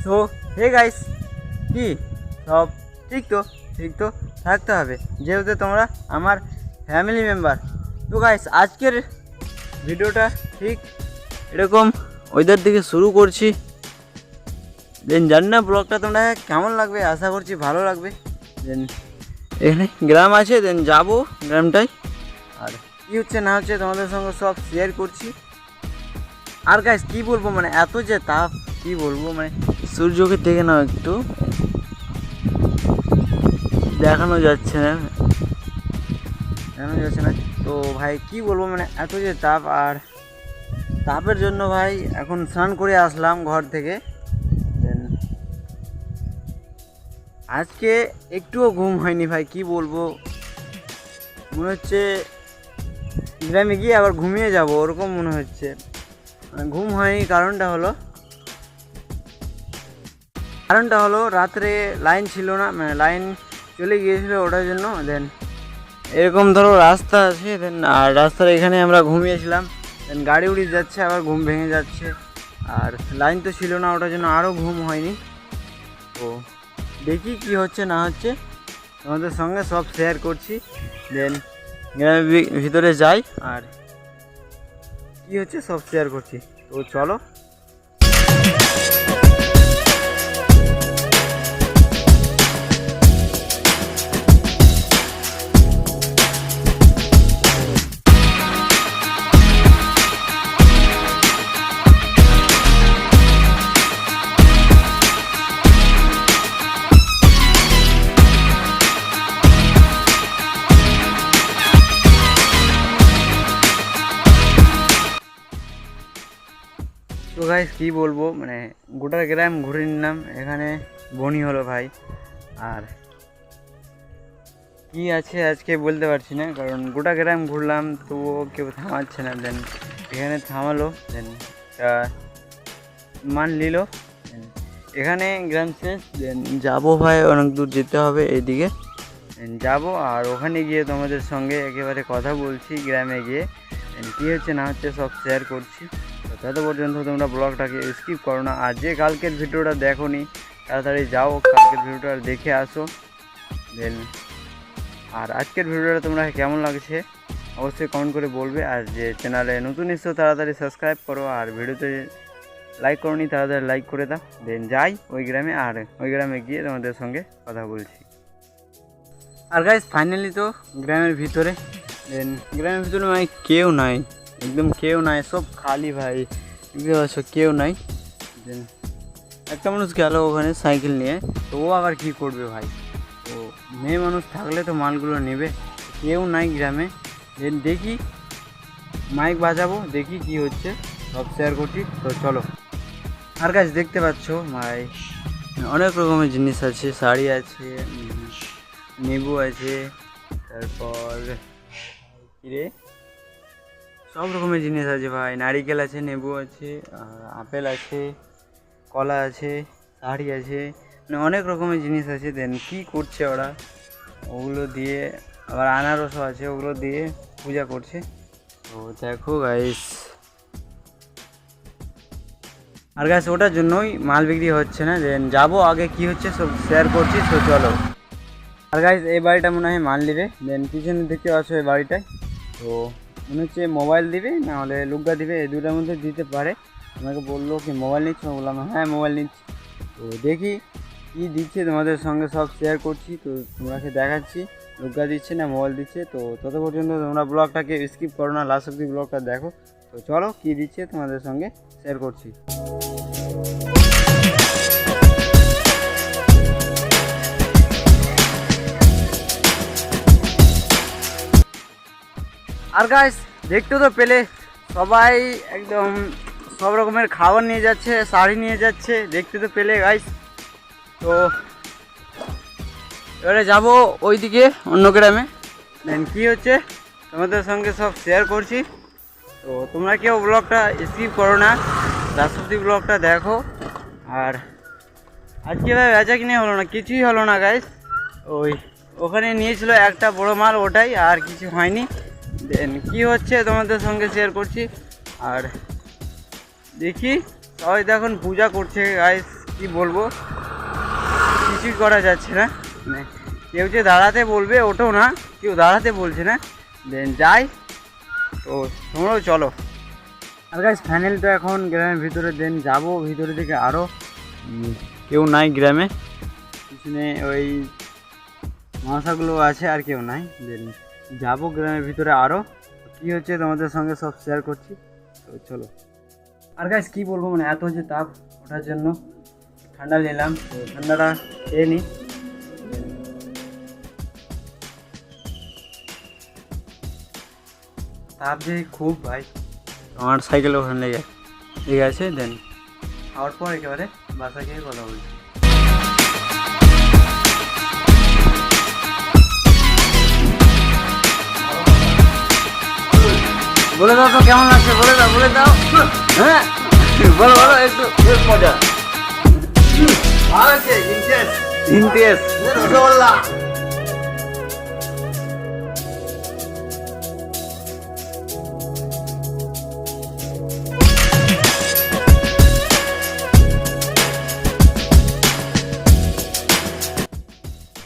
So hey guys, কি সব ঠিক তো? ঠিক তো থাকতে হবে, যেহেতু তোমরা আমার ফ্যামিলি মেম্বার। তো গাইস, আজকের ভিডিওটা ঠিক এরকম ওয়েদার দিকে শুরু করছি। দেন জানি না ব্লগটা তোমরা কেমন লাগবে, আশা করছি ভালো লাগবে। দেন এখানে গ্রাম আছে, দেন যাবো গ্রামটায়, আর কী হচ্ছে না হচ্ছে তোমাদের সঙ্গে সব শেয়ার করছি। আর গাইস কী বলবো, মানে এত যে তাপ, কী বলবো, মানে সূর্যকে দেখে নাও একটু, দেখানো যাচ্ছে না, তো ভাই কি বলবো, মানে এত যে তাপ, আর তাপের জন্য ভাই এখন স্নান করে আসলাম ঘর থেকে। দেন আজকে একটুও ঘুম হয়নি ভাই, কি বলবো, মনে হচ্ছে গ্রামে গিয়ে আবার ঘুমিয়ে যাব ওরকম মনে হচ্ছে। মানে ঘুম হয়নি, কারণটা হলো রাত্রে লাইন ছিল না, মানে লাইন চলে গিয়েছিলো ওটার জন্য। দেন এরকম ধরো রাস্তা আছে, দেন আর রাস্তার এখানে আমরা ঘুমিয়েছিলাম, দেন গাড়ি উড়ে যাচ্ছে, আবার ঘুম ভেঙে যাচ্ছে, আর লাইন তো ছিল না, ওটার জন্য আরও ঘুম হয়নি। তো দেখি কি হচ্ছে না হচ্ছে, তোমাদের সঙ্গে সব শেয়ার করছি। দেন গ্রামের ভিতরে যাই, আর কি হচ্ছে সব শেয়ার করছি। তো চলো। তো গাইস কী বলবো, মানে গোটা গ্রাম ঘুরে নিলাম, এখানে বনি হলো ভাই, আর কি আছে আজকে বলতে পারছি না, কারণ গোটা গ্রাম ঘুরলাম তবুও কেউ থামাচ্ছে না। দেন এখানে থামালো, দেন মান নিল, এখানে গ্রাম শেষ। দেন যাবো ভাই, অনেক দূর যেতে হবে এইদিকে, যাবো, আর ওখানে গিয়ে তোমাদের সঙ্গে একেবারে কথা বলছি গ্রামে গিয়ে, কী হচ্ছে না হচ্ছে সব শেয়ার করছি। তত পর্যন্ত তোমরা ব্লগটাকে স্কিপ করো না, আর যে কালকের ভিডিওটা দেখো নি তাড়াতাড়ি যাও, কালকের ভিডিওটা দেখে আসো। দেন আর আজকের ভিডিওটা তোমরা কেমন লাগছে অবশ্যই কমেন্ট করে বলবে, আর যে চ্যানেলে নতুন এসো তাড়াতাড়ি সাবস্ক্রাইব করো, আর ভিডিওতে লাইক করো নি তাড়াতাড়ি লাইক করে দাও। দেন যাই ওই গ্রামে, আর ওই গ্রামে গিয়ে তোমাদের সঙ্গে কথা বলছি। আর গাইস ফাইনালি তো গ্রামের ভিতরে, দেন গ্রামের ভিতরে মানে কেউ নাই, একদম কেউ নাই, সব খালি ভাই, কেউ নাই। দেন একটা মানুষ গেল ওখানে সাইকেল নিয়ে, তো ও আবার কী করবে ভাই, তো মেয়ে মানুষ থাকলে তো মালগুলো নেবে, কেউ নাই গ্রামে। দেন দেখি মাইক বাজাবো, দেখি কি হচ্ছে, সব শেয়ার করছি। তো চলো। আর গাছ দেখতে পাচ্ছ ভাই অনেক রকমের জিনিস আছে, শাড়ি আছে, নেবু আছে, তারপর কিরে সব রকমের জিনিস আছে ভাই, নারিকেল আছে, নেবু আছে, আপেল আছে, কলা আছে, শাড়ি আছে, মানে অনেক রকমের জিনিস আছে। দেন কী করছে ওরা, ওগুলো দিয়ে আবার আনারসও আছে, ওগুলো দিয়ে পূজা করছে। তো দেখো গাইস, আর গাইস ওটার জন্যই মাল বিক্রি হচ্ছে না। দেন যাবো আগে কি হচ্ছে সব শেয়ার করছি। তো চলো। আর গাইস এই বাড়িটা মনে হয় মাল দিবে, দেন পিছনে দেখতে পাচ্ছ এই বাড়িটায়, তো মনে হচ্ছে মোবাইল দিবে না হলে লুগা দিবে, এই দুটার মধ্যে দিতে পারে। আমাকে বললো কি মোবাইল নিচ্ছ, বললাম হ্যাঁ মোবাইল নিচ্ছি। তো দেখি কী দিচ্ছে, তোমাদের সঙ্গে সব শেয়ার করছি। তো তোমাকে দেখাচ্ছি লুগা দিচ্ছে না মোবাইল দিচ্ছে। তো তত পর্যন্ত তোমরা ব্লগটাকে স্কিপ করো না, লাস্ট অব্দি ব্লগটা দেখো। তো চলো কী দিচ্ছে তোমাদের সঙ্গে শেয়ার করছি। আর গাইস দেখতে তো পেলে সবাই একদম সব রকমের খাবার নিয়ে যাচ্ছে, শাড়ি নিয়ে যাচ্ছে, দেখতে তো পেলে গাইস। তো এবারে যাবো ওইদিকে অন্য গ্রামে, দেন কী হচ্ছে তোমাদের সঙ্গে সব শেয়ার করছি। তো তোমরা কেউ ব্লগটা স্কিপ করো না, লাস্ট অব্দি ব্লগটা দেখো। আর আজকে ভাই বেচা কিনে হলো না, কিছুই হলো না গাইস। ওখানে নিয়েছিল একটা বড় মাল, ওটাই, আর কিছু হয়নি। দেন কী হচ্ছে তোমাদের সঙ্গে শেয়ার করছি। আর দেখি সবাই তো এখন পূজা করছে গাইস, কি বলবো, কিছুই করা যাচ্ছে না। মানে কেউ যে দাঁড়াতে বলবে ওটাও না, কেউ দাঁড়াতে বলছে না। দেন যাই, তো তোমরাও চলো। আর গাইস ফাইনাল তো এখন গ্রামের ভিতরে, দেন যাবো ভিতরে থেকে আরও। কেউ নাই গ্রামে, পিছনে ওই মশাগুলো আছে, আর কেউ নাই। দেন যাবো গ্রামের ভিতরে আরও, কী হচ্ছে তোমাদের সঙ্গে সব শেয়ার করছি, তো চলো। আর গাইস কী বলবো, মানে এত যে তাপ, ওঠার জন্য ঠান্ডা নিলাম, তো ঠান্ডাটা খেয়ে নিই। তাপ যে খুব ভাই, আমার সাইকেল ওখানে লেগে আছে। দেন খাওয়ার পর একেবারে বাসা গিয়ে কথা বলছি। বলে দাও তো কেমন লাগছে, বলে দাও। হ্যাঁ বলো একটু মজা ভালো আছে। ইন্টেস রসগোল্লা।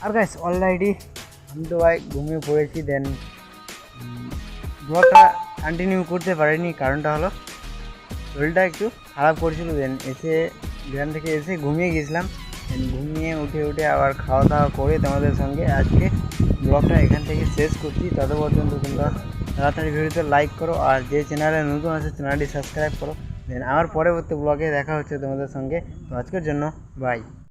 আর গাইস অলরেডি আমি তো ভাই ঘুমিয়ে পড়েছি। দেন ব্লগটা কন্টিনিউ করতে পারিনি, কারণটা হলো শরীরটা একটু খারাপ করছিল। দেন গ্রাম থেকে এসে ঘুমিয়ে গেছিলাম। দেন ঘুমিয়ে উঠে আবার খাওয়া দাওয়া করে তোমাদের সঙ্গে আজকে ব্লগটা এখান থেকে শেষ করছি। তত পর্যন্ত তোমরা তাড়াতাড়ি ভিডিওতে লাইক করো, আর যে চ্যানেলে নতুন আছে চ্যানেলটি সাবস্ক্রাইব করো। দেন আমার পরবর্তী ব্লগে দেখা হচ্ছে তোমাদের সঙ্গে। তো আজকের জন্য বাই।